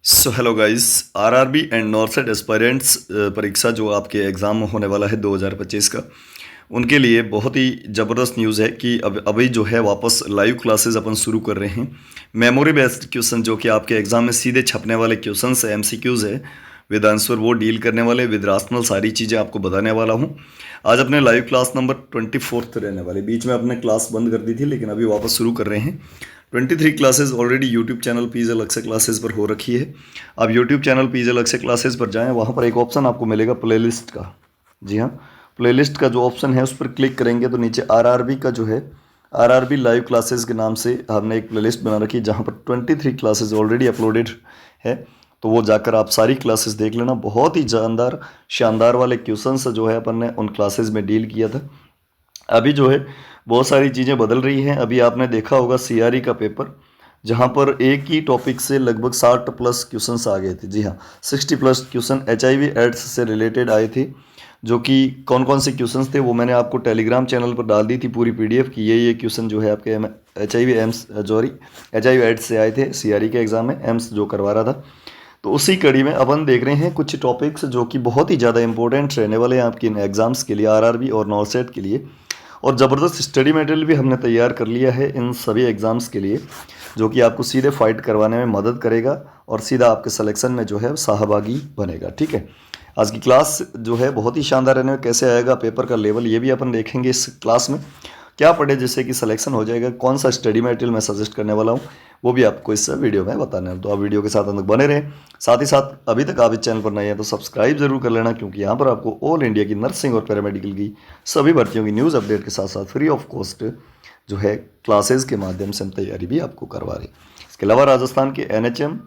So hello guys. RRB and नॉर्सेट aspirants परीक्षा जो आपके एग्ज़ाम होने वाला है 2025 का, उनके लिए बहुत ही ज़बरदस्त न्यूज़ है कि अब अभी जो है वापस लाइव क्लासेस अपन शुरू कर रहे हैं। मेमोरी बेस्ड क्वेश्चन जो कि आपके एग्ज़ाम में सीधे छपने वाले क्वेश्चंस है, एमसीक्यूज़ है, विद आंसर वो डील करने वाले, विद राशनल सारी चीज़ें आपको बताने वाला हूँ। आज अपने लाइव क्लास नंबर 24 रहने वाले, बीच में अपने क्लास बंद कर दी थी लेकिन अभी वापस शुरू कर रहे हैं। 23 क्लासेस ऑलरेडी यूट्यूब चैनल पीजे अलग से क्लासेस पर हो रखी है। आप यूट्यूब चैनल पीजे अलग से क्लासेस पर जाएं, वहाँ पर एक ऑप्शन आपको मिलेगा प्लेलिस्ट का। जी हाँ, प्लेलिस्ट का जो ऑप्शन है उस पर क्लिक करेंगे तो नीचे आरआरबी का जो है, आरआरबी लाइव क्लासेस के नाम से हमने एक प्लेलिस्ट बना रखी है जहाँ पर 23 क्लासेस ऑलरेडी अपलोडेड है। तो वो जाकर आप सारी क्लासेस देख लेना। बहुत ही जानदार शानदार वाले क्वेश्चंस जो है अपन ने उन क्लासेस में डील किया था। अभी जो है बहुत सारी चीज़ें बदल रही हैं। अभी आपने देखा होगा सीआरई का पेपर, जहां पर एक ही टॉपिक से लगभग 60 प्लस क्वेश्चंस आ गए थे। जी हाँ, 60 प्लस क्वेश्चन एचआईवी एड्स से रिलेटेड आए थे। जो कि कौन कौन से क्वेश्चंस थे वो मैंने आपको टेलीग्राम चैनल पर डाल दी थी पूरी पीडीएफ की। ये क्वेश्चन जो है आपके एचआईवी एड्स से आए थे सीआरई के एग्ज़ाम में, एम्स जो करवा रहा था। तो उसी कड़ी में अपन देख रहे हैं कुछ टॉपिक्स जो कि बहुत ही ज़्यादा इंपॉर्टेंट रहने वाले हैं आपके इन एग्ज़ाम्स के लिए, आरआरबी और नॉर्सेट के लिए। और ज़बरदस्त स्टडी मटेरियल भी हमने तैयार कर लिया है इन सभी एग्ज़ाम्स के लिए, जो कि आपको सीधे फाइट करवाने में मदद करेगा और सीधा आपके सिलेक्शन में जो है सहभागी बनेगा। ठीक है, आज की क्लास जो है बहुत ही शानदार रहने में, कैसे आएगा पेपर का लेवल ये भी अपन देखेंगे इस क्लास में। क्या पढ़े जिससे कि सिलेक्शन हो जाएगा, कौन सा स्टडी मटेरियल मैं सजेस्ट करने वाला हूँ वो भी आपको इस वीडियो में बताना है। तो आप वीडियो के साथ अंदर बने रहें। साथ ही साथ अभी तक आप इस चैनल पर नए हैं तो सब्सक्राइब जरूर कर लेना, क्योंकि यहाँ पर आपको ऑल इंडिया की नर्सिंग और पैरामेडिकल की सभी भर्तियों की न्यूज़ अपडेट के साथ साथ फ्री ऑफ कॉस्ट जो है क्लासेज के माध्यम से हम तैयारी भी आपको करवा रहे हैं। इसके अलावा राजस्थान के एनएचएम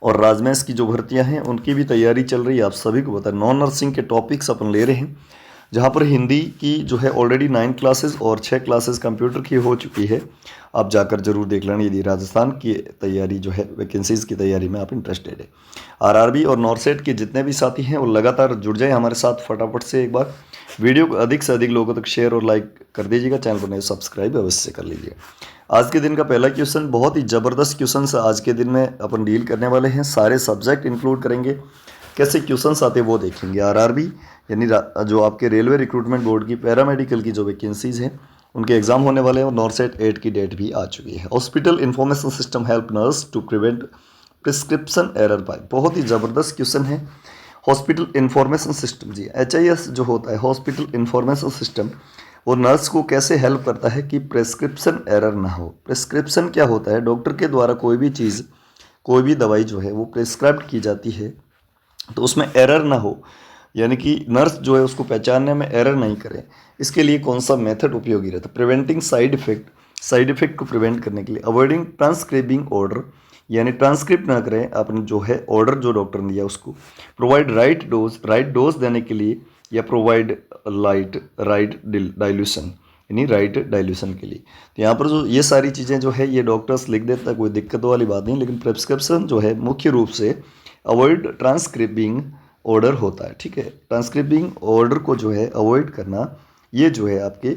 और राजमेंस की जो भर्तियां हैं उनकी भी तैयारी चल रही है। आप सभी को पता है नॉन नर्सिंग के टॉपिक्स अपन ले रहे हैं, जहाँ पर हिंदी की जो है ऑलरेडी 9 क्लासेस और 6 क्लासेस कंप्यूटर की हो चुकी है। आप जाकर जरूर देख लेना यदि राजस्थान की तैयारी जो है वैकेंसीज़ की तैयारी में आप इंटरेस्टेड है। आरआरबी और नॉर्सेट के जितने भी साथी हैं वो लगातार जुड़ जाएं हमारे साथ। फटाफट से एक बार वीडियो को अधिक से अधिक लोगों तक शेयर और लाइक कर दीजिएगा। चैनल को नए सब्सक्राइब अवश्य कर लीजिएगा। आज के दिन का पहला क्वेश्चन बहुत ही ज़बरदस्त क्वेश्चन आज के दिन में अपन डील करने वाले हैं। सारे सब्जेक्ट इंक्लूड करेंगे, कैसे क्वेश्चंस आते हैं वो देखेंगे। आरआरबी यानी जो आपके रेलवे रिक्रूटमेंट बोर्ड की पैरामेडिकल की जो वैकेंसीज़ हैं उनके एग्जाम होने वाले हैं और नॉर्सेट 8 की डेट भी आ चुकी है। Hospital information system help nurse to prevent prescription error by, बहुत ही ज़बरदस्त क्वेश्चन है। हॉस्पिटल इंफॉर्मेशन सिस्टम, जी एचआईएस जो होता है हॉस्पिटल इंफॉर्मेशन सिस्टम, वो नर्स को कैसे हेल्प करता है कि प्रेस्क्रिप्शन एरर ना हो। प्रेस्क्रिप्शन क्या होता है, डॉक्टर के द्वारा कोई भी चीज़, कोई भी दवाई जो है वो प्रेस्क्राइब की जाती है तो उसमें एरर ना हो, यानी कि नर्स जो है उसको पहचानने में एरर नहीं करे। इसके लिए कौन सा मेथड उपयोगी रहता है, preventing side effect, side effect को प्रिवेंट करने के लिए। अवॉइडिंग ट्रांसक्राइबिंग ऑर्डर, यानी ट्रांसक्रिप्ट ना करें आपने जो है ऑर्डर जो डॉक्टर ने दिया उसको। Provide right dose, right dose देने के लिए, या प्रोवाइड राइट डाइल्यूशन, यानी राइट डाइल्यूशन के लिए। तो यहाँ पर जो ये सारी चीज़ें जो है ये डॉक्टर्स लिख देता है, कोई दिक्कत वाली बात नहीं। लेकिन प्रिस्क्रिप्शन जो है मुख्य रूप से अवॉइड ट्रांसक्रिबिंग ऑर्डर होता है। ठीक है, ट्रांसक्रिबिंग ऑर्डर को जो है अवॉइड करना, ये जो है आपके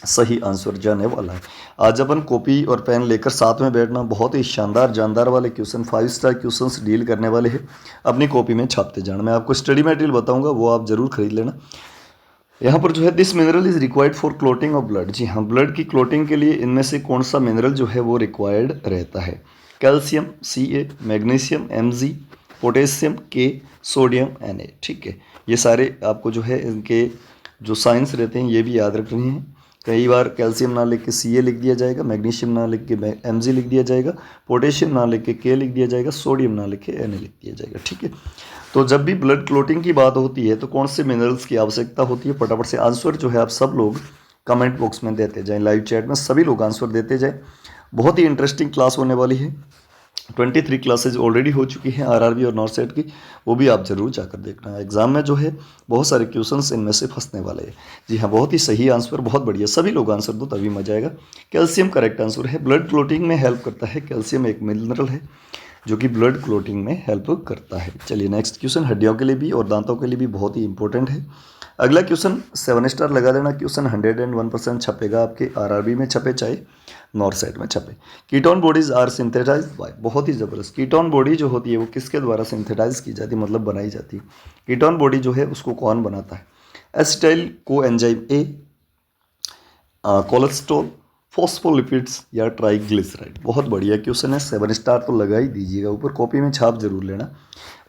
सही आंसर जाने वाला है। आज अपन कॉपी और पेन लेकर साथ में बैठना, बहुत ही शानदार जानदार वाले क्वेश्चन, 5 स्टार क्वेश्चंस डील करने वाले हैं। अपनी कॉपी में छापते जाना। मैं आपको स्टडी मटेरियल बताऊंगा, वो आप जरूर खरीद लेना। यहाँ पर जो है this mineral is required for clotting of blood, जी हाँ, ब्लड की क्लोटिंग के लिए इनमें से कौन सा मिनरल जो है वो रिक्वायर्ड रहता है। Calcium Ca, magnesium Mg, potassium K, sodium Na। ठीक है, ये सारे आपको जो है इनके जो साइंस रहते हैं ये भी याद रखने हैं। कई बार कैल्शियम ना लिख के Ca लिख दिया जाएगा, मैग्नीशियम ना लिख के Mg लिख दिया जाएगा, पोटेशियम ना लिख के K लिख दिया जाएगा, सोडियम ना लिख के Na लिख दिया जाएगा। ठीक है, तो जब भी ब्लड क्लोटिंग की बात होती है तो कौन से मिनरल्स की आवश्यकता होती है, फटाफट से आंसर जो है आप सब लोग कमेंट बॉक्स में देते जाएं। लाइव चैट में सभी लोग आंसर देते जाएं। बहुत ही इंटरेस्टिंग क्लास होने वाली है। 23 क्लासेज ऑलरेडी हो चुकी हैं आरआरबी और नॉर्सेट की, वो भी आप जरूर जाकर देखना। एग्जाम में जो है बहुत सारे क्वेश्चंस इनमें से फंसने वाले हैं। जी हाँ, बहुत ही सही आंसर, बहुत बढ़िया, सभी लोग आंसर दो तभी मजा आएगा। कैल्शियम करेक्ट आंसर है, ब्लड क्लोटिंग में हेल्प करता है। कैल्शियम एक मिनरल है जो कि ब्लड क्लोटिंग में हेल्प करता है। चलिए नेक्स्ट क्वेश्चन, हड्डियों के लिए भी और दांतों के लिए भी बहुत ही इंपॉर्टेंट है। अगला क्वेश्चन 7 स्टार लगा देना, क्वेश्चन 101% छपेगा आपके आरआरबी में छपे चाहे नॉर्सेट में छपे। Ketone bodies are synthesise by, बहुत ही ज़बरदस्त। कीटोन बॉडी जो होती है वो किसके द्वारा सिंथेटाइज की जाती है, मतलब बनाई जाती है। कीटोन बॉडी जो है उसको कौन बनाता है? Acetyl co enzyme A, cholesterol, phospholipids या ट्राइग्लिसराइड। बहुत बढ़िया क्वेश्चन है, 7 स्टार तो लगा ही दीजिएगा, ऊपर कॉपी में छाप जरूर लेना।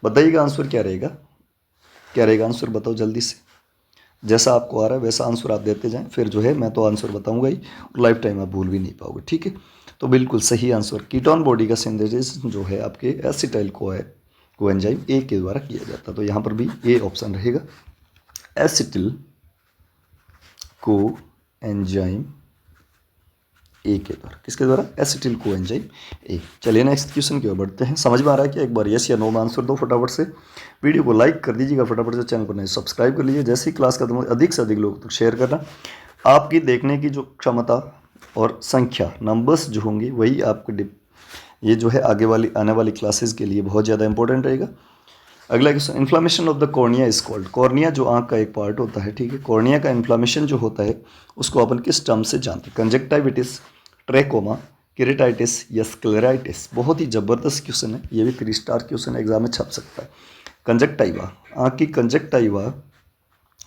बताइएगा आंसर क्या रहेगा, क्या रहेगा आंसर बताओ जल्दी से। जैसा आपको आ रहा है वैसा आंसर आप देते जाएं, फिर जो है मैं तो आंसर बताऊंगा ही और लाइफ टाइम आप भूल भी नहीं पाओगे, ठीक है। तो बिल्कुल सही आंसर, कीटोन बॉडी का सिंथेसिस जो है आपके एसिटाइल को एंजाइम ए के द्वारा किया जाता है। तो यहाँ पर भी ए ऑप्शन रहेगा, एसिटिल को एंजाइम ए के द्वारा। किसके द्वारा? एसिटिल को एंजाइम ए। चलिए नेक्स्ट क्वेश्चन की ओर बढ़ते हैं। समझ में आ रहा है कि एक बार यस या नो में आंसर दो फटाफट से। वीडियो को लाइक कर दीजिएगा फटाफट से, चैनल को नहीं सब्सक्राइब कर लीजिए। जैसे ही क्लास खत्म हो अधिक से अधिक लोगों तक शेयर करना। आपकी देखने की जो क्षमता और संख्या नंबर्स जो होंगी वही आपको ये जो है आगे वाली आने वाली क्लासेस के लिए बहुत ज़्यादा इंपॉर्टेंट रहेगा। अगला question, inflammation of the cornea is called. Cornea जो आंख का एक पार्ट होता है, ठीक है, कॉर्निया का इन्फ्लामेशन जो होता है उसको अपन किस टर्म से जानते हैं? कंजक्टाइविटिस, ट्रैकोमा, केरेटाइटिस या स्क्लेराइटिस। बहुत ही ज़बरदस्त क्वेश्चन है, ये भी 3 स्टार क्वेश्चन एग्जाम में छप सकता है। कंजक्टाइवा, आँख की कंजक्टाइवा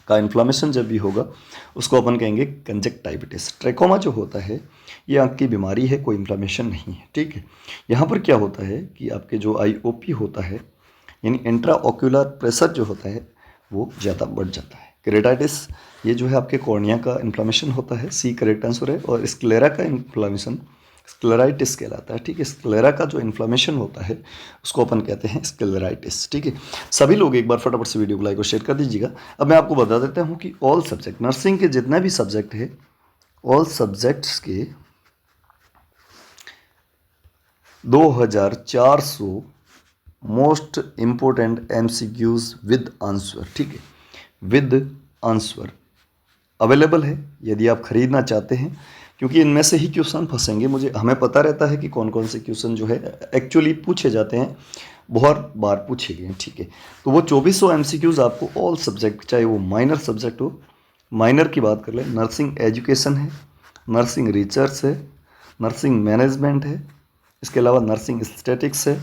का इन्फ्लामेशन जब भी होगा उसको अपन कहेंगे कंजक्टाइविटिस। ट्रैकोमा जो होता है ये आँख की बीमारी है, कोई इन्फ्लामेशन नहीं है, ठीक है। यहाँ पर क्या होता है कि आपके जो आईओपी होता है यानी इंट्रा ऑक्यूलर प्रेशर जो होता है वो ज़्यादा बढ़ जाता है। केरेटाइटिस ये जो है आपके कॉर्निया का इन्फ्लामेशन होता है, सी करेक्ट आंसर है। और स्क्लेरा का इन्फ्लामेशन स्क्लेराइटिस कहलाता है, ठीक है। स्क्लेरा का जो इन्फ्लामेशन होता है उसको अपन कहते हैं स्क्लेराइटिस, ठीक है। सभी लोग एक बार फटाफट से वीडियो को लाइक और शेयर कर दीजिएगा। अब मैं आपको बता देता हूँ कि ऑल सब्जेक्ट नर्सिंग के जितने भी सब्जेक्ट है, ऑल सब्जेक्ट्स के 2400 most important MCQs with answer, ठीक है, विद आंसर अवेलेबल है यदि आप खरीदना चाहते हैं, क्योंकि इनमें से ही क्वेश्चन फंसेंगे। हमें पता रहता है कि कौन कौन से क्वेश्चन जो है एक्चुअली पूछे जाते हैं, बहुत बार पूछे गए हैं, ठीक है। तो वो 2400 MCQs आपको ऑल सब्जेक्ट, चाहे वो माइनर सब्जेक्ट हो, माइनर की बात कर लें, नर्सिंग एजुकेशन है, नर्सिंग रिसर्च है, नर्सिंग मैनेजमेंट है, इसके अलावा नर्सिंग स्टैटिक्स है,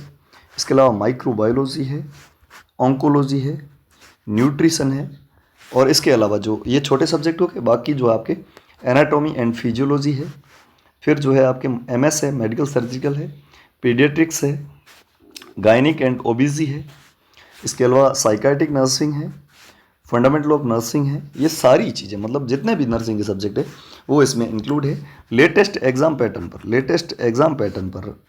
इसके अलावा माइक्रोबायोलॉजी है, ऑन्कोलॉजी है, न्यूट्रिशन है, और इसके अलावा जो ये छोटे सब्जेक्ट हो के बाकी जो आपके एनाटॉमी एंड फिजियोलॉजी है, फिर जो है आपके MS है, मेडिकल सर्जिकल है, पीडियाट्रिक्स है, गायनिक एंड ओबीजी है, इसके अलावा साइकाइट्रिक नर्सिंग है, फंडामेंटल ऑफ नर्सिंग है। ये सारी चीज़ें मतलब जितने भी नर्सिंग के सब्जेक्ट है वो इसमें इंक्लूड है। लेटेस्ट एग्जाम पैटर्न पर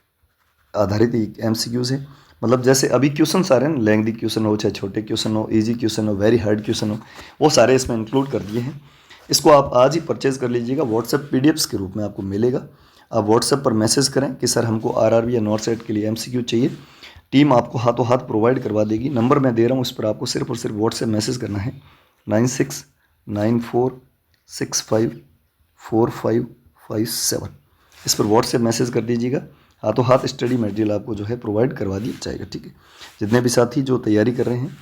आधारित MCQs है। मतलब जैसे अभी क्वेश्चन आ रहे हैं, लेंथी क्वेश्चन हो चाहे छोटे क्वेश्चन हो, इजी क्वेश्चन हो, वेरी हार्ड क्वेश्चन हो, वो सारे इसमें इंक्लूड कर दिए हैं। इसको आप आज ही परचेज कर लीजिएगा, व्हाट्सएप PDFs के रूप में आपको मिलेगा। आप व्हाट्सएप पर मैसेज करें कि सर हमको RRB या नॉर्सेट के लिए MCQ चाहिए, टीम आपको हाथों हाथ प्रोवाइड करवा देगी। नंबर मैं दे रहा हूँ, उस पर आपको सिर्फ और सिर्फ व्हाट्सएप मैसेज करना है 9694654557। इस पर व्हाट्सएप मैसेज कर दीजिएगा, हाथों हाथ स्टडी मटेरियल आपको जो है प्रोवाइड करवा दिया जाएगा, ठीक है। जितने भी साथी जो तैयारी कर रहे हैं,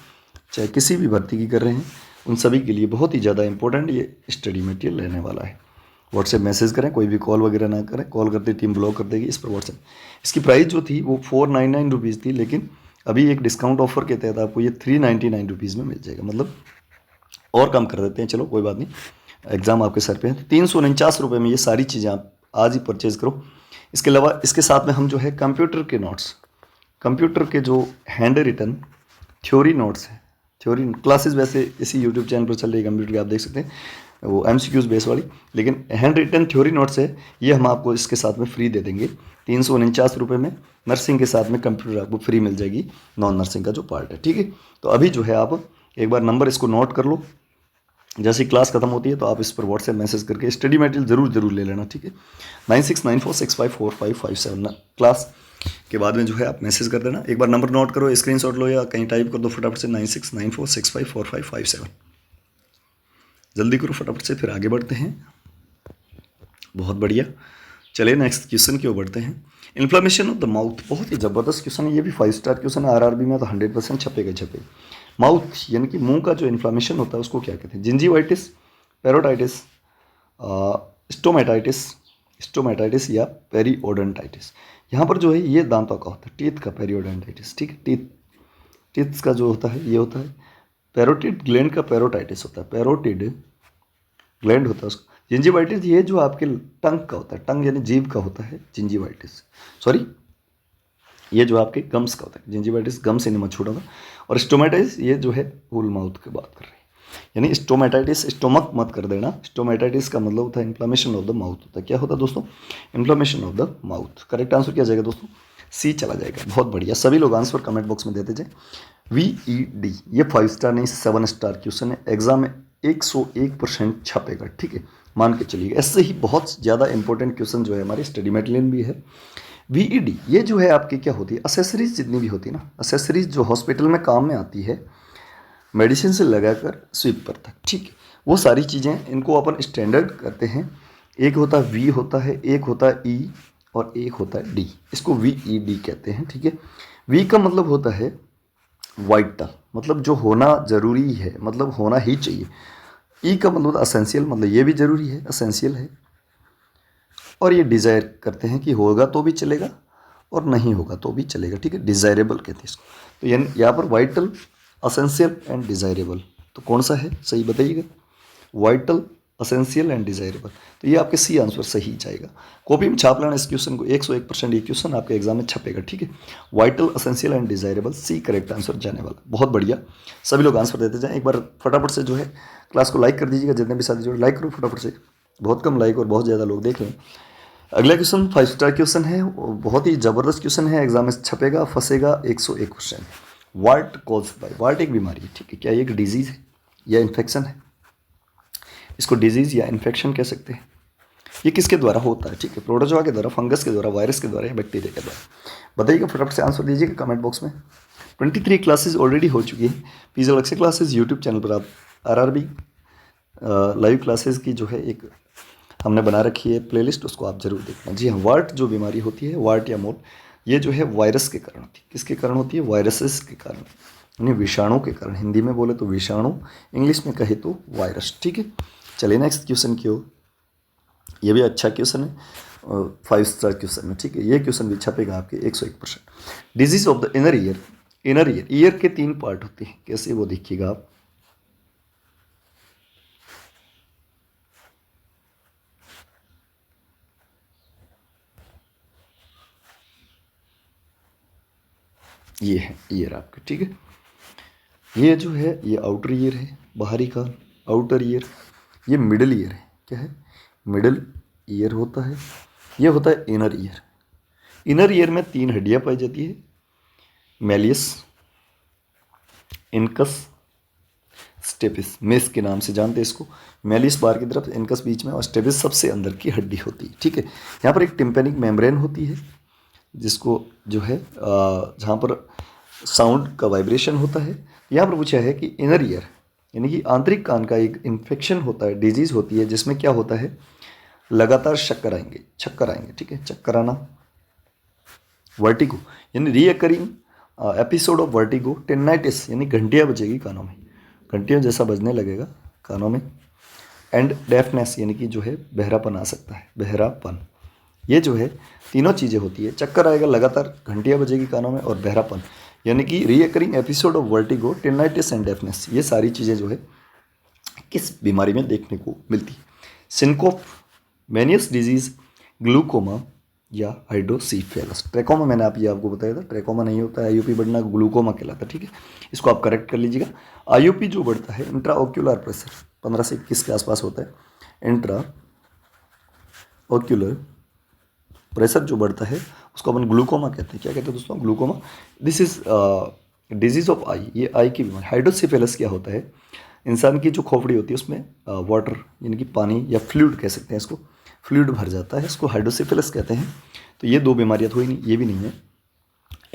चाहे किसी भी भर्ती की कर रहे हैं, उन सभी के लिए बहुत ही ज़्यादा इंपॉर्टेंट ये स्टडी मटेरियल रहने वाला है। व्हाट्सएप मैसेज करें, कोई भी कॉल वगैरह ना करें, कॉल करते टीम ब्लॉक कर देगी इस पर व्हाट्सएप। इसकी प्राइस जो थी वो 499 रुपीज़ थी, लेकिन अभी एक डिस्काउंट ऑफर के तहत आपको ये 399 रुपीज़ में मिल जाएगा, मतलब और कम कर देते हैं। चलो कोई बात नहीं, एग्ज़ाम आपके सर पे है। 349 रुपये में ये सारी चीज़ें आप आज ही परचेज़ करो। इसके अलावा इसके साथ में हम जो है कंप्यूटर के नोट्स, कंप्यूटर के जो हैंड रिटन थ्योरी नोट्स हैं, थ्योरी क्लासेस वैसे इसी यूट्यूब चैनल पर चल रही है कंप्यूटर की, आप देख सकते हैं, वो MCQs बेस वाली, लेकिन हैंड रिटन थ्योरी नोट्स है ये हम आपको इसके साथ में फ्री दे देंगे 349 रुपये में। नर्सिंग के साथ में कंप्यूटर आपको फ्री मिल जाएगी, नॉन नर्सिंग का जो पार्ट है, ठीक है। तो अभी जो है आप एक बार नंबर इसको नोट कर लो, जैसे क्लास खत्म होती है तो आप इस पर व्हाट्सएप मैसेज करके स्टडी मटेरियल ज़रूर ले लेना, ठीक है। 9694654557 क्लास के बाद में जो है आप मैसेज कर देना। एक बार नंबर नोट करो, स्क्रीनशॉट लो या कहीं टाइप कर दो फटाफट से 9694654557। जल्दी करो फटाफट से, फिर आगे बढ़ते हैं। बहुत बढ़िया, चलिए नेक्स्ट क्वेश्चन की ओर बढ़ते हैं। इन्फ्लेमेशन ऑफ द माउथ, बहुत ही ज़बरदस्त क्वेश्चन है, ये भी 5 स्टार क्वेश्चन है, आरआरबी में तो 100% छपेगा छपेगा। माउथ यानी कि मुंह का जो इन्फ्लेमेशन होता है उसको क्या कहते हैं? जिंजीवाइटिस, पेरोटाइटिस, स्टोमेटाइटिस, स्टोमेटाइटिस या पेरियोडोंटाइटिस। यहाँ पर जो है ये दांतों का होता है, टीथ का पेरियोडोंटाइटिस, ठीक है। टीथ का जो होता है ये होता है। पेरोटिड ग्लैंड का पेरोटाइटिस होता है, पेरोटिड ग्लैंड होता है उसका। जिंजीवाइटिस ये जो आपके टंग का होता है, टंग यानी जीभ का होता है जिंजीवाइटिस, सॉरी ये जो आपके गम्स का होता है, जिंजीवाइटिस गम से नहीं छोड़ा होगा। और स्टोमेटाइटिस ये जो है होल माउथ की बात कर रहे हैं, यानी स्टोमेटाइटिस स्टोमक मत कर देना, स्टोमेटाइटिस का मतलब होता है इन्फ्लेमेशन ऑफ द माउथ होता है। क्या होता है दोस्तों? Inflammation of the mouth. Correct answer क्या जाएगा दोस्तों? सी चला जाएगा। बहुत बढ़िया, सभी लोग आंसर कमेंट बॉक्स में देते जाए। VED ये 5 स्टार नहीं 7 स्टार क्वेश्चन है, एग्जाम में 101% छपेगा, ठीक है, मान के चलिए। ऐसे ही बहुत ज़्यादा इंपॉर्टेंट क्वेश्चन जो है हमारे स्टडी मटेरियल भी है। VED ये जो है आपकी क्या होती है? असेसरीज जितनी भी होती है ना, असेसरीज जो हॉस्पिटल में काम में आती है, मेडिसिन से लगाकर स्वीपर तक, ठीक है, वो सारी चीज़ें इनको अपन स्टैंडर्ड करते हैं। एक होता है V होता है, एक होता है E और एक होता है D, इसको VED कहते हैं, ठीक है। V का मतलब होता है वाइटल, मतलब जो होना ज़रूरी है, मतलब होना ही चाहिए। E का मतलब असेंशियल, मतलब ये भी ज़रूरी है, असेंशियल है। और ये डिज़ायर करते हैं कि होगा तो भी चलेगा और नहीं होगा तो भी चलेगा, ठीक है, डिज़ायरेबल कहते हैं इसको। तो यानी यहाँ पर वाइटल, असेंशियल एंड डिज़ायरेबल, तो कौन सा है सही बताइएगा? वाइटल, असेंशियल एंड डिज़ायरेबल, तो ये आपके सी आंसर सही जाएगा। कॉपी में छाप लेना इस क्वेश्चन को, 101% ये क्वेश्चन आपके एग्जाम में छपेगा, ठीक है। Vital, essential and desirable, C correct answer जाने वाला। बहुत बढ़िया, सभी लोग आंसर देते जाएं। एक बार फटाफट से जो है क्लास को लाइक कर दीजिएगा, जितने भी साथी जो लाइक करो फटाफट से, बहुत कम लाइक और बहुत ज़्यादा लोग देख रहे हैं। अगला क्वेश्चन 5 स्टार क्वेश्चन है, बहुत ही ज़बरदस्त क्वेश्चन है, एग्जाम में छपेगा, फंसेगा 101%। वार्ट कॉज बाय, वार्ट एक बीमारी है, ठीक है, क्या ये एक डिजीज़ है या इन्फेक्शन है? इसको डिजीज़ या इन्फेक्शन कह सकते हैं। ये किसके द्वारा होता है? ठीक है, प्रोटोजोआ के द्वारा, फंगस के द्वारा, वायरस के द्वारा या बैक्टीरिया के द्वारा? बताइएगा, फटाफट से आंसर दीजिएगा कमेंट बॉक्स में। 23 क्लासेज ऑलरेडी हो चुकी है पीजी अलक्ष्य क्लासेज यूट्यूब चैनल पर। आप आरआरबी लाइव क्लासेज की जो है एक हमने बना रखी है प्लेलिस्ट, उसको आप जरूर देखना। जी हाँ, वार्ट जो बीमारी होती है, वार्ट या मोल, ये जो है वायरस के कारण होती है। किसके कारण होती है? वायरसेस के कारण, यानी विषाणु के कारण। हिंदी में बोले तो विषाणु, इंग्लिश में कहे तो वायरस, ठीक है। चलिए नेक्स्ट क्वेश्चन की ओर। ये भी अच्छा क्वेश्चन है, 5 स्टार क्वेश्चन है, ठीक है। ये क्वेश्चन भी छपेगा आपके 101%। Disease of the inner ear, inner ear, year के 3 पार्ट होते हैं, कैसे वो देखिएगा आप। ये है ईयर आपके, ठीक है। ये जो है ये आउटर ईयर है, बाहरी कान, आउटर ईयर। ये मिडल ईयर है, क्या है? मिडल ईयर होता है। ये होता है इनर ईयर। इनर ईयर में 3 हड्डियां पाई जाती है, मेलियस, इनकस, स्टेपिस। मेस के नाम से जानते हैं इसको। मेलियस बाहर की तरफ, इनकस बीच में और स्टेपिस सबसे अंदर की हड्डी होती है, ठीक है। यहाँ पर एक टिम्पेनिक मेम्ब्रेन होती है, जिसको जो है जहाँ पर साउंड का वाइब्रेशन होता है। यहाँ पर पूछा है कि इनर ईयर यानी कि आंतरिक कान का एक इन्फेक्शन होता है, डिजीज़ होती है, जिसमें क्या होता है? लगातार चक्कर आएंगे, ठीक है, चक्कर आना। वर्टिगो यानी रीअकरिंग एपिसोड ऑफ वर्टिगो। टेनिटाइटिस यानी घंटियाँ बजेगी कानों में, घंटियों जैसा बजने लगेगा कानों में। एंड डेफनेस यानी कि जो है बहरापन आ सकता है, बहरापन। ये जो है तीनों चीज़ें होती है, चक्कर आएगा, लगातार घंटियाँ बजेगी कानों में, और बहरापन यानी कि recurring episode of vertigo, tinnitus and deafness. ये सारी चीज़ें जो है किस बीमारी में देखने को मिलती है? सिनकोप, मेनियस डिजीज़, ग्लूकोमा या हाइड्रोसीफेलस। ट्रैकोमा मैंने आपको बताया था, ट्रैकोमा नहीं होता है, आईयूपी बढ़ना ग्लूकोमा कहलाता है, ठीक है। इसको आप करेक्ट कर लीजिएगा। आईयूपी जो बढ़ता है, इंट्रा ऑक्यूलर प्रेशर, 15 से 21 के आसपास होता है। इंट्रा ऑक्यूलर प्रेशर जो बढ़ता है उसको अपन ग्लूकोमा कहते हैं। क्या कहते हैं दोस्तों? Glaucoma. This is disease of eye, ये आई की बीमारी। हाइड्रोसिफेलस क्या होता है? इंसान की जो खोपड़ी होती है उसमें वाटर यानी कि पानी या फ्लूइड कह सकते हैं इसको, फ्लूइड भर जाता है, इसको हाइड्रोसिफेलस कहते हैं। तो ये 2 बीमारियाँ तो हुई नहीं, ये भी नहीं है।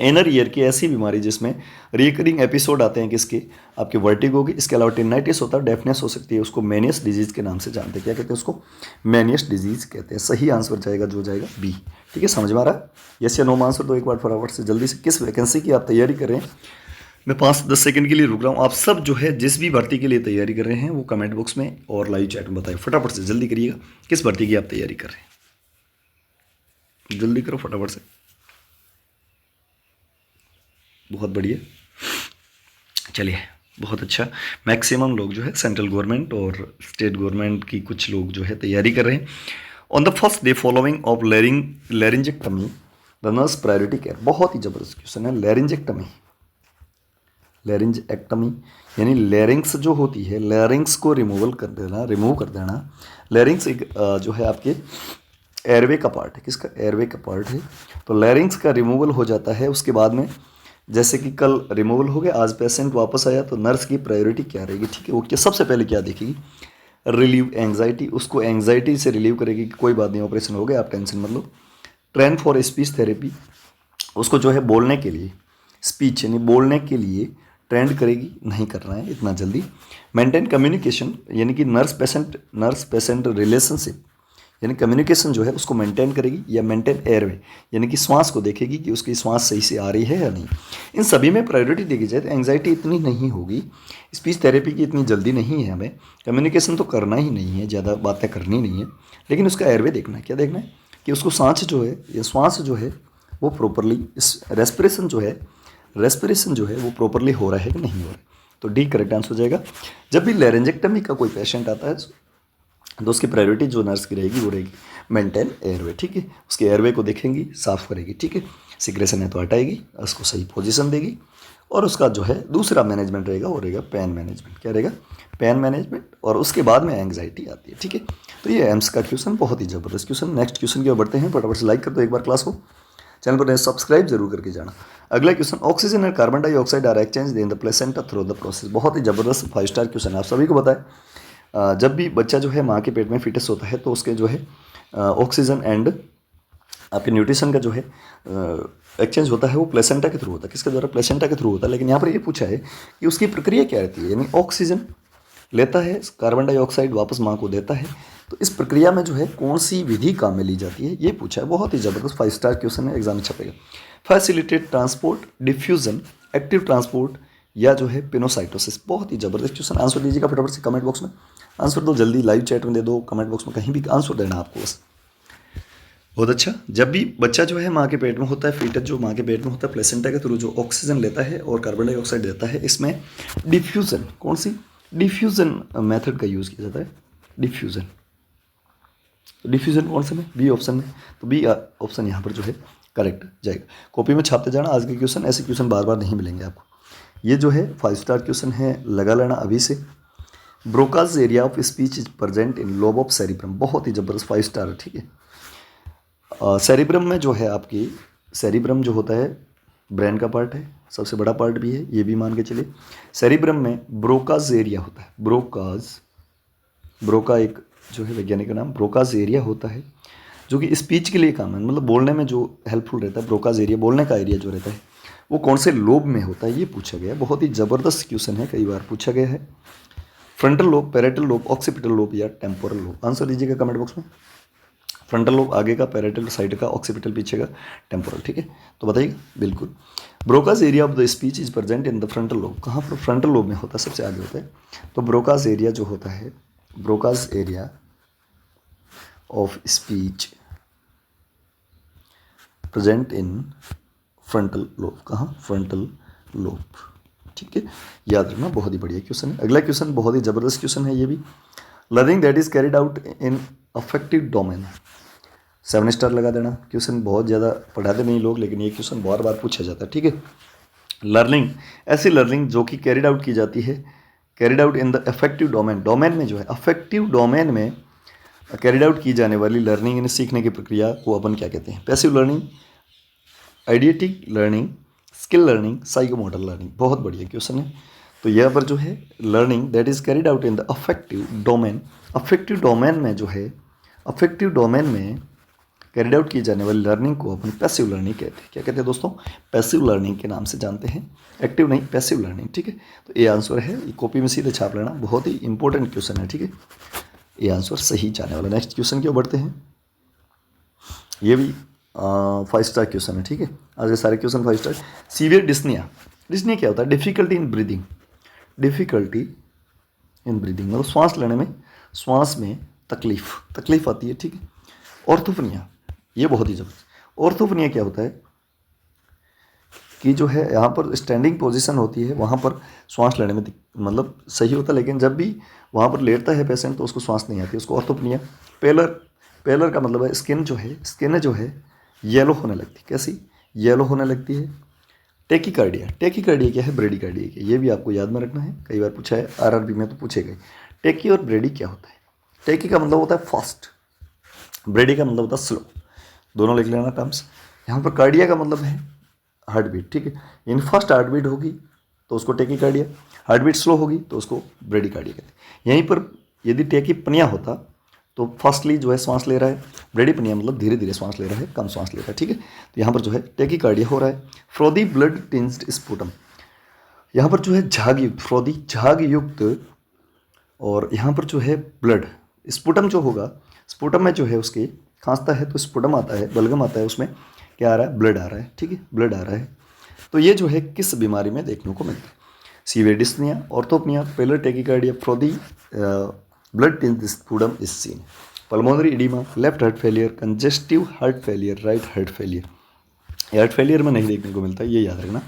इनर ईयर की ऐसी बीमारी जिसमें रिकरिंग एपिसोड आते हैं किसके, आपके वर्टिगो की। इसके अलावा टिनाइटिस होता है, डेफनेस हो सकती है, उसको मैनियस डिजीज़ के नाम से जानते हैं। क्या कहते हैं उसको? मैनियस डिजीज़ कहते हैं। सही आंसर जाएगा जो जाएगा बी। ठीक है, समझ में आ रहा है? यस या नो में आंसर दो एक बार फटाफट से जल्दी से। किस वैकेंसी की आप तैयारी कर रहे हैं? मैं 5-10 सेकंड के लिए रुक रहा हूँ। आप सब जो है जिस भी भर्ती के लिए तैयारी कर रहे हैं वो कमेंट बॉक्स में और लाइव चैट में बताइए फटाफट से, जल्दी करिएगा। किस भर्ती की आप तैयारी कर रहे हैं? जल्दी करो फटाफट से। बहुत बढ़िया, चलिए बहुत अच्छा। मैक्सिमम लोग जो है सेंट्रल गवर्नमेंट और स्टेट गवर्नमेंट की कुछ लोग जो है तैयारी कर रहे हैं। On the first day following of laryngectomy the nurse priority care. बहुत ही जबरदस्त क्वेश्चन है। लैरिंजेक्टमी यानी लैरिंग्स जो होती है, लैरिंग्स को रिमूव कर देना। लैरिंग्स एक जो है आपके एयरवे का पार्ट है। किसका? एयरवे का पार्ट है। तो लैरिंग्स का रिमूवल हो जाता है। उसके बाद में जैसे कि कल रिमूवल हो गया, आज पेशेंट वापस आया, तो नर्स की प्रायोरिटी क्या रहेगी? ठीक है, वो क्या सबसे पहले क्या देखेगी? Relieve anxiety. उसको एंग्जाइटी से रिलीव करेगी कि कोई बात नहीं, ऑपरेशन हो गया, आप टेंशन मत लो। ट्रेन फॉर स्पीच थेरेपी, उसको जो है बोलने के लिए, स्पीच यानी बोलने के लिए ट्रेंड करेगी, नहीं करना है इतना जल्दी। मेंटेन कम्युनिकेशन यानी कि नर्स पेशेंट रिलेशनशिप यानी कम्युनिकेशन जो है उसको मेंटेन करेगी। या मेंटेन एयरवे यानी कि श्वास को देखेगी कि उसकी श्वास सही से आ रही है या नहीं। इन सभी में प्रायोरिटी देखी जाए तो एंग्जाइटी इतनी नहीं होगी, स्पीच थेरेपी की इतनी जल्दी नहीं है हमें। कम्युनिकेशन तो करना ही नहीं है, ज़्यादा बातें करनी नहीं है, लेकिन उसका एयरवे देखना है। क्या देखना है? कि उसको सांस जो है या श्वास जो है वो प्रॉपरली, इस रेस्पिरेशन जो है वो प्रॉपरली हो रहा है कि नहीं हो रहा है। तो डी करेक्ट आंसर हो जाएगा। जब भी लैरिंजेक्टमी का कोई पेशेंट आता है तो उसकी प्रायोरिटी जो नर्स की रहेगी वो रहेगी मेंटेन एयरवे। ठीक है, उसके एयरवे को देखेंगी, साफ करेगी। ठीक है, सिक्रेशन है तो हटाएगी, उसको सही पोजीशन देगी। और उसका जो है दूसरा मैनेजमेंट रहेगा वो रहेगा पेन मैनेजमेंट। क्या रहेगा? Pain management. और उसके बाद में एंग्जाइटी आती है। ठीक है, तो ये एम्स का क्वेश्चन बहुत ही जबरदस्त क्वेश्चन। नेक्स्ट क्वेश्चन की ओर बढ़ते हैं। फटाफट से लाइक कर दो एक बार क्लास को, चैनल पर सब्सक्राइब जरूर करके जाना। अगला क्वेश्चन, ऑक्सीजन और carbon dioxide are exchange in the placenta through the process. बहुत ही जबरदस्त 5 स्टार क्वेश्चन है। आप सभी को बताएं, जब भी बच्चा जो है माँ के पेट में फिटस होता है तो उसके जो है ऑक्सीजन एंड आपके न्यूट्रिशन का जो है एक्सचेंज होता है वो प्लेसेंटा के थ्रू होता है। किसके द्वारा? प्लेसेंटा के थ्रू होता है। लेकिन यहाँ पर ये पूछा है कि उसकी प्रक्रिया क्या रहती है। यानी ऑक्सीजन लेता है, कार्बन डाइऑक्साइड वापस माँ को देता है, तो इस प्रक्रिया में जो है कौन सी विधि काम में ली जाती है, ये पूछा है। बहुत ही जबरदस्त 5 स्टार क्वेश्चन है, एग्जाम में छपेगा। Facilitate transport, diffusion, active transport या जो है पिनोसाइटोसिस। बहुत ही जबरदस्त क्वेश्चन। आंसर दीजिएगा फटाफट से कमेंट बॉक्स में। आंसर दो जल्दी, लाइव चैट में दे दो, कमेंट बॉक्स में कहीं भी आंसर देना आपको बस। बहुत अच्छा। जब भी बच्चा जो है माँ के पेट में होता है, फीटस जो माँ के पेट में होता है, प्लेसेंटा के थ्रू जो ऑक्सीजन लेता है और कार्बन डाइऑक्साइड देता है, इसमें डिफ्यूजन, कौन सी? डिफ्यूजन मेथड का यूज़ किया जाता है। डिफ्यूजन, डिफ्यूजन कौन सा में? बी ऑप्शन में। तो बी ऑप्शन यहाँ पर जो है करेक्ट जाएगा। कॉपी में छापते जाना आज के क्वेश्चन, ऐसे क्वेश्चन बार बार नहीं मिलेंगे आपको। ये जो है 5 स्टार क्वेश्चन है, लगा लेना अभी से। Broca's area of speech is present in lobe of cerebrum. बहुत ही जबरदस्त 5 स्टार है। ठीक है, सेरिब्रम में जो है आपकी, सेरिब्रम जो होता है ब्रेन का पार्ट है, सबसे बड़ा पार्ट भी है, ये भी मान के चलिए। सेरिब्रम में ब्रोकाज एरिया होता है। ब्रोका एक जो है वैज्ञानिक का नाम, ब्रोकाज एरिया होता है जो कि स्पीच के लिए काम है, मतलब बोलने में जो हेल्पफुल रहता है। ब्रोकाज एरिया, बोलने का एरिया जो रहता है वो कौन से लोब में होता है, ये पूछा गया। बहुत ही ज़बरदस्त क्वेश्चन है, कई बार पूछा गया है। Frontal lobe, parietal lobe, occipital lobe या टेम्पोरल लोब। आंसर दीजिएगा कमेंट बॉक्स में। फ्रंटल लोब आगे का, पैरेटल साइड का, ऑक्सीपिटल पीछे का, टेम्पोरल। ठीक है, तो बताइएगा बिल्कुल। Broca's area of the speech is present in the frontal lobe. कहाँ पर? फ्रंटल लोब में होता है, सबसे आगे होता है। तो ब्रोकाज एरिया जो होता है, Broca's area of speech present in frontal lobe. कहाँ? Frontal lobe. ठीक है, याद रखना, बहुत ही बढ़िया क्वेश्चन है। अगला क्वेश्चन बहुत ही जबरदस्त क्वेश्चन है ये भी। Learning that is carried out in affective domain. 7 star लगा देना। क्वेश्चन बहुत ज़्यादा पढ़ाते नहीं लोग, लेकिन ये क्वेश्चन बार बार पूछा जाता है। ठीक है, लर्निंग, ऐसी लर्निंग जो कि कैरिड आउट की जाती है, carried out in the affective domain. Domain में जो है, अफेक्टिव डोमेन में कैरिड आउट की जाने वाली लर्निंग, यानी सीखने की प्रक्रिया को अपन क्या कहते हैं? Passive learning, eidetic learning, skill learning, psychomotor learning. बहुत बढ़िया क्वेश्चन है। तो यहाँ पर जो है learning that is carried out in the affective domain. Affective domain में जो है, अफेक्टिव डोमेन में कैरिड आउट की जाने वाली लर्निंग को अपन पैसिव लर्निंग कहते हैं। क्या कहते हैं दोस्तों? पैसिव लर्निंग के नाम से जानते हैं, एक्टिव नहीं, पैसिव लर्निंग। ठीक है, तो ये आंसर है, ये कॉपी में सीधे छाप लेना, बहुत ही इंपॉर्टेंट क्वेश्चन है। ठीक है, ये आंसर सही जाने वाला। नेक्स्ट क्वेश्चन की ओर बढ़ते हैं। ये भी 5 स्टार क्वेश्चन है। ठीक है, आज के सारे question 5 star. Severe dyspnoea, dyspnoea क्या होता है? Difficulty in breathing, difficulty in breathing मतलब श्वास लेने में, श्वास में तकलीफ आती है। ठीक है, ऑर्थोपनिया, ये बहुत ही जबरदस्त। ऑर्थोपनिया क्या होता है कि जो है यहाँ पर स्टैंडिंग पोजीशन होती है, वहाँ पर श्वास लेने में मतलब सही होता है, लेकिन जब भी वहाँ पर लेटता है पेशेंट तो उसको श्वास नहीं आती, उसको ऑर्थोपनिया। पेलर का मतलब है स्किन जो है येलो होने लगती है। कैसी? येलो होने लगती है। टेकिकार्डिया क्या है? ब्रेडिकार्डिया क्या, ये भी आपको याद में रखना है, कई बार पूछा है आरआरबी में तो पूछेगा। टेकी और ब्रेडी क्या होता है? टेकी का मतलब होता है फास्ट, ब्रेडी का मतलब होता है स्लो, दोनों लिख लेना टर्म्स। यहाँ पर कार्डिया का मतलब है हार्ट बीट। ठीक है, यानी फास्ट हार्ट बीट होगी तो उसको टेकिकार्डिया, हार्ट बीट स्लो होगी तो उसको ब्रेडिकार्डिया कहते हैं। यहीं पर यदि टेकीपनिया होता तो फास्टली जो है श्वास ले रहा है, ब्रेडीपनिया मतलब धीरे धीरे श्वास ले रहा है, कम श्वास ले रहा है। ठीक है, तो यहाँ पर जो है टेकिकार्डिया हो रहा है। फ्रोदी ब्लड टिंज्ड स्पुटम, यहाँ पर जो है फ्रोदी झाग युक्त, और यहाँ पर जो है ब्लड, स्पुटम जो होगा, स्पुटम में जो है उसके खांसता है तो स्पुटम आता है, बलगम आता है, उसमें क्या आ रहा है? ब्लड आ रहा है। ठीक है, ब्लड आ रहा है। तो ये जो है किस बीमारी में देखने को मिलता है? Severe dyspnoea, orthopnoea, pallor tachycardia, frothy blood tinged sputum is seen. Pulmonary oedema, left heart failure, congestive heart failure, right heart failure. Heart failure में नहीं देखने को मिलता है, ये याद रखना।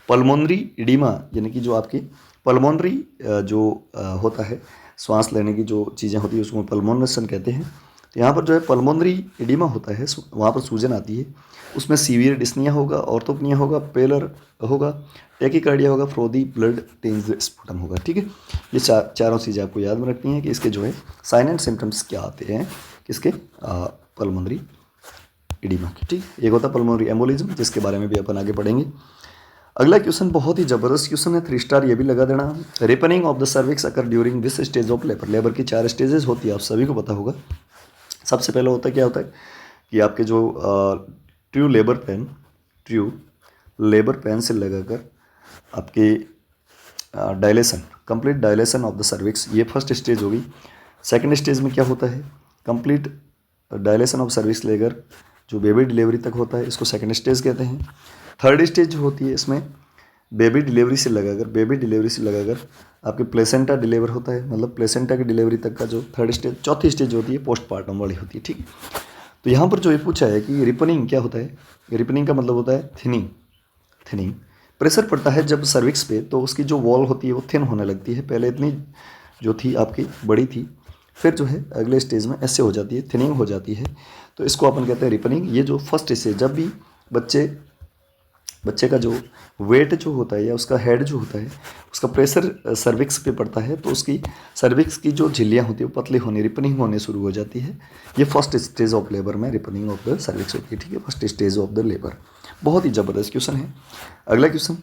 पल्मोनरी इडीमा यानी कि जो आपकी पल्मोनरी जो होता है, श्वास लेने की जो चीज़ें होती है उसको पल्मोनेशन कहते हैं। तो यहाँ पर जो है पल्मोनरी इडीमा होता है, वहाँ पर सूजन आती है, उसमें सीवियर डिस्निया होगा, ऑर्थोपनिया होगा, पेलर होगा, टेकिकार्डिया होगा, फ्रोदी ब्लड टिंज्ड स्पुटम होगा। ठीक है, ये चारों चीज़ें आपको याद में रखनी है कि इसके जो है साइन एंड सिम्टम्स क्या आते हैं किसके? पल्मोनरी इडीमा के। ठीक, एक होता है पल्मोनरी एम्बोलिज्म, जिसके बारे में भी अपन आगे पढ़ेंगे। अगला क्वेश्चन बहुत ही जबरदस्त क्वेश्चन है, 3 स्टार, ये भी लगा देना। Ripening of the cervix occur during this stage of labour. Labour की 4 स्टेजेस होती है, आप सभी को पता होगा। सबसे पहले होता है क्या होता है कि आपके जो ट्रू लेबर पेन से लगाकर आपके dilation, complete dilation of the cervix, ये फर्स्ट स्टेज होगी। सेकंड स्टेज में क्या होता है? कंप्लीट डायलेशन ऑफ सर्विक्स लेकर जो बेबी डिलीवरी तक होता है, इसको सेकंड स्टेज कहते हैं। थर्ड स्टेज जो होती है इसमें बेबी डिलीवरी से लगाकर आपके प्लेसेंटा डिलीवर होता है, मतलब प्लेसेंटा की डिलीवरी तक का जो थर्ड स्टेज, चौथी स्टेज होती है पोस्टमार्टम वाली होती है। ठीक है, तो यहाँ पर जो ये पूछा है कि रिपनिंग क्या होता है? रिपनिंग का मतलब होता है थिनिंग। प्रेशर पड़ता है जब सर्विक्स पे तो उसकी जो वॉल होती है वो थिन होने लगती है, पहले इतनी जो थी आपकी बड़ी थी, फिर जो है अगले स्टेज में ऐसे हो जाती है, थिनिंग हो जाती है, तो इसको अपन कहते हैं रिपनिंग। ये जो फर्स्ट स्टेज, जब भी बच्चे का जो वेट जो होता है या उसका हेड जो होता है उसका प्रेशर सर्विक्स पे पड़ता है तो उसकी सर्विक्स की जो झिल्लियाँ होती है वो पतली होने, रिपनिंग होने शुरू हो जाती है। ये फर्स्ट स्टेज ऑफ लेबर में रिपनिंग ऑफ द सर्विक्स होती है। ठीक है, first stage of the labour. बहुत ही ज़बरदस्त क्वेश्चन है। अगला question,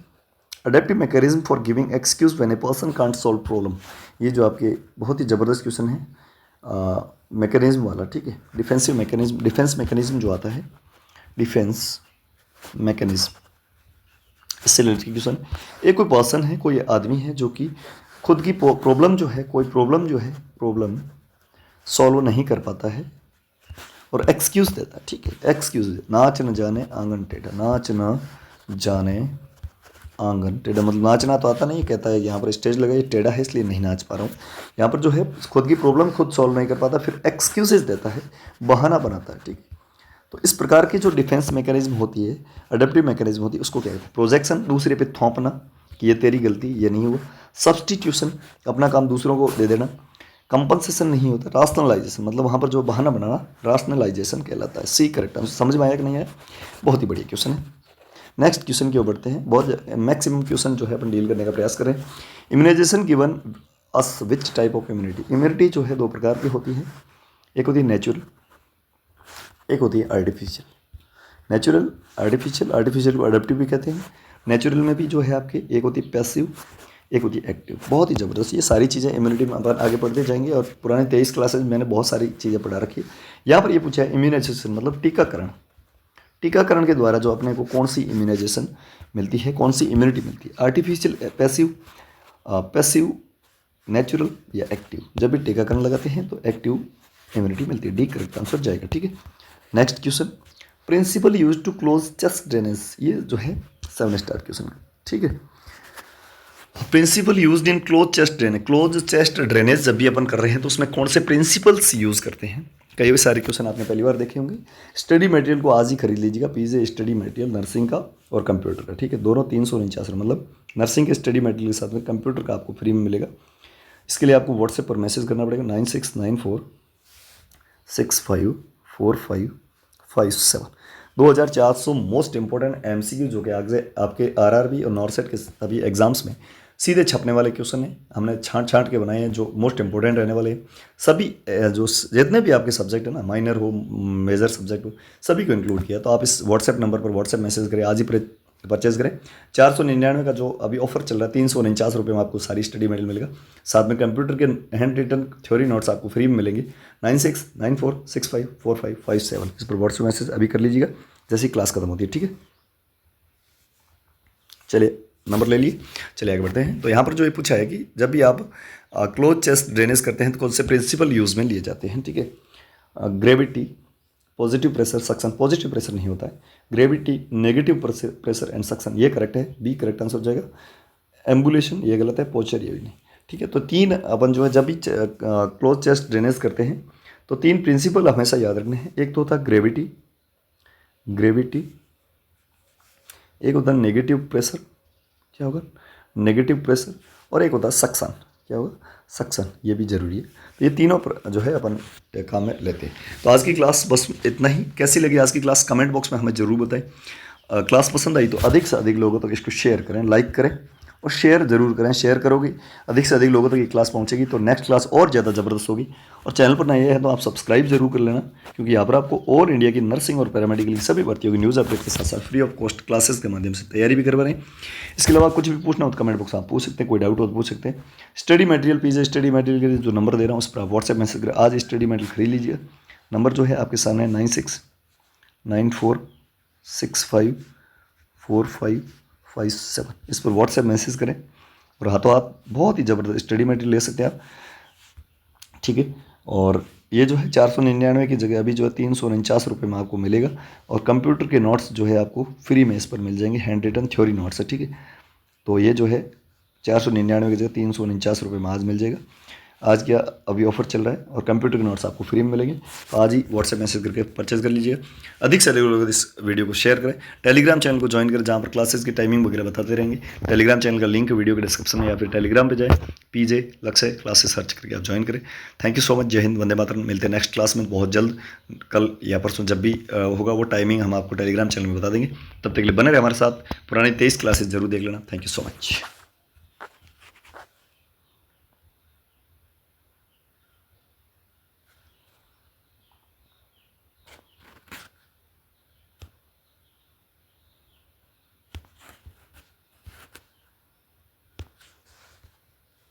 adaptive mechanism for giving excuse when a person can't solve problem. ये जो आपके बहुत ही ज़बरदस्त क्वेश्चन है मैकेनिज्म वाला। ठीक है, डिफेंस मैकेनिज्म जो आता है, डिफेंस मैकेनिज्म, इससे रिलेटेड क्वेश्चन। एक कोई पर्सन है, कोई आदमी है जो कि खुद की प्रॉब्लम प्रॉब्लम सॉल्व नहीं कर पाता है और एक्सक्यूज़ देता है। ठीक है, एक्सक्यूज़, नाच न जाने आंगन टेढ़ा, नाच न जाने आंगन टेढ़ा मतलब नाचना तो आता नहीं, कहता है यहाँ पर स्टेज लगाई टेढ़ा है इसलिए नहीं नाच पा रहा हूँ। यहाँ पर जो है खुद की प्रॉब्लम खुद सॉल्व नहीं कर पाता, फिर एक्सक्यूजेज देता है, बहाना बनाता है। ठीक है, तो इस प्रकार की जो डिफेंस मैकेनिज्म होती है, अडेप्टिव मैकेनिज्म होती है, उसको क्या कहते हैं? प्रोजेक्शन, दूसरे पे थोपना कि ये तेरी गलती, ये नहीं हुआ। सब्सटीट्यूशन, अपना काम दूसरों को दे देना। कंपनसेशन नहीं होता। राशनलाइजेशन मतलब वहाँ पर जो बहाना बनाना, राशनलाइजेशन कहलाता है। C correct answer. समझ में आया कि नहीं आया? बहुत ही बढ़िया क्वेश्चन है। नेक्स्ट क्वेश्चन की ओर बढ़ते हैं। बहुत मैक्सिमम क्वेश्चन जो है अपन डील करने का प्रयास करें। Immunisation given us which type of immunity. Immunity जो है 2 प्रकार की होती है, एक होती है नेचुरल, एक होती है आर्टिफिशियल। आर्टिफिशियल को अडेप्टिव भी कहते हैं। नेचुरल में भी जो है आपके एक होती है पैसिव, एक होती है एक्टिव। बहुत ही ज़बरदस्त, ये सारी चीज़ें इम्यूनिटी में अपन आगे पढ़ते जाएंगे और पुराने 23 क्लासेज में मैंने बहुत सारी चीज़ें पढ़ा रखी है। यहाँ पर ये पूछा है इम्यूनाइजेशन मतलब टीकाकरण। टीकाकरण के द्वारा जो अपने को कौन सी इम्यूनाइजेशन मिलती है, कौन सी इम्यूनिटी मिलती है, आर्टिफिशियल, पैसिव, नेचुरल या एक्टिव। जब भी टीकाकरण लगाते हैं तो एक्टिव इम्यूनिटी मिलती है। डी करेक्ट आंसर जाएगा। ठीक है, next question, principle use to close chest drainage. ये जो है 7 स्टार क्वेश्चन। ठीक है, principle used in close chest drainage. Close chest drainage जब भी अपन कर रहे हैं तो उसमें कौन से प्रिंसिपल्स यूज करते हैं। कई सारे क्वेश्चन आपने पहली बार देखे होंगे। स्टडी मटेरियल को आज ही खरीद लीजिएगा, पीजे स्टडी मटेरियल नर्सिंग का और कंप्यूटर का। ठीक है, दोनों 349, मतलब नर्सिंग के स्टडी मटेरियल के साथ में कंप्यूटर का आपको फ्री में मिलेगा। इसके लिए आपको व्हाट्सएप पर मैसेज करना पड़ेगा 9694654557। 2400 मोस्ट इंपॉर्टेंट एमसीक्यू जो कि आगे आपके आरआरबी और नॉर्सेट के सभी एग्जाम्स में सीधे छपने वाले क्वेश्चन हैं। हमने छांट के बनाए हैं जो मोस्ट इंपॉर्टेंट रहने वाले हैं। सभी जो जितने भी आपके सब्जेक्ट है ना, माइनर हो मेजर सब्जेक्ट हो, सभी को इंक्लूड किया। तो आप इस व्हाट्सएप नंबर पर व्हाट्सएप मैसेज करें, आज ही परचेज करें। 499 का जो अभी ऑफर चल रहा है, 349 रुपये में आपको सारी स्टडी मटेरियल मिलेगा। साथ में कंप्यूटर के हैंड रिटन थ्योरी नोट्स आपको फ्री में मिलेंगे। 9694654557 इस पर व्हाट्सएप मैसेज अभी कर लीजिएगा जैसे ही क्लास खत्म होती है। ठीक है, चलिए नंबर ले लिए, चलिए आगे बढ़ते हैं। तो यहाँ पर जो ये पूछा है कि जब भी आप क्लोज चेस्ट ड्रेनेज करते हैं तो कौन से प्रिंसिपल यूज में लिए जाते हैं। ठीक है, gravity, positive pressure, suction. Positive pressure नहीं होता है, gravity, negative pressure and suction, ये करेक्ट है। बी करेक्ट आंसर हो जाएगा। एम्बुलेशन ये गलत है, पोचर ये भी नहीं। ठीक है, तो 3 अपन जो है जब भी क्लोज चेस्ट ड्रेनेज करते हैं तो 3 प्रिंसिपल हमेशा याद रखने हैं। एक तो होता है ग्रेविटी, एक होता है नेगेटिव प्रेशर, क्या होगा नेगेटिव प्रेशर, और एक होता है सक्शन, क्या होगा सक्शन, ये भी जरूरी है। तो ये तीनों जो है अपन काम में लेते हैं। तो आज की क्लास बस इतना ही। कैसी लगी आज की क्लास कमेंट बॉक्स में हमें ज़रूर बताएं। क्लास पसंद आई तो अधिक से अधिक लोगों तक इसको शेयर करें, लाइक करें और शेयर ज़रूर करें। शेयर करोगे अधिक से अधिक लोगों तक ये क्लास पहुंचेगी तो नेक्स्ट क्लास और ज़्यादा ज़बरदस्त होगी। और चैनल पर नए हैं तो आप सब्सक्राइब जरूर कर लेना, क्योंकि यहाँ पर आपको और इंडिया की नर्सिंग और पैरामेडिकल की सभी भर्तियों की न्यूज़ अपडेट के साथ साथ फ्री ऑफ कॉस्ट क्लासेस के माध्यम से तैयारी भी करवा रहे हैं। इसके अलावा कुछ भी पूछना हो तो कमेंट बॉक्स में आप पूछ सकते हैं, कोई डाउट हो तो पूछ सकते हैं। स्टडी मटेरियल पीजे स्टडी मटेरियल के लिए जो नंबर दे रहा हूँ उस पर आप व्हाट्सएप मैसेज करें, आज स्टडी मटेरियल खरीद लीजिए। नंबर जो है आपके सामने 9694654557, इस पर व्हाट्सएप मैसेज करें और हाथों हाथ बहुत ही ज़बरदस्त स्टडी मटेरियल ले सकते हैं आप। ठीक है, और ये जो है 499 की जगह अभी जो है 349 रुपये में आपको मिलेगा। और कंप्यूटर के नोट्स जो है आपको फ्री में इस पर मिल जाएंगे, हैंड रिटन थ्योरी नोट्स है। ठीक है, तो ये जो है 499 की जगह 349 रुपये में आज मिल जाएगा। आज क्या अभी ऑफर चल रहा है और कंप्यूटर के नोट्स आपको फ्री में मिलेंगे। तो आज ही व्हाट्सएप मैसेज करके परचेज कर लीजिए। अधिक से अधिक लोग इस वीडियो को शेयर करें। टेलीग्राम चैनल को ज्वाइन करें जहाँ पर क्लासेस की टाइमिंग वगैरह बताते रहेंगे। टेलीग्राम चैनल का लिंक वीडियो के डिस्क्रिप्शन में या फिर टेलीग्राम पे जाए, पीजे लक्ष्य क्लासेस सर्च करके आप ज्वाइन करें। Thank you so much. जय हिंद, वंदे मातरम। मिलते हैं नेक्स्ट क्लास में बहुत जल्द, कल या परसों जब भी होगा वो टाइमिंग हम आपको टेलीग्राम चैनल में बता देंगे। तब तक के लिए बने रहे हमारे साथ। पुरानी 23 क्लासेस जरूर देख लेना। Thank you so much.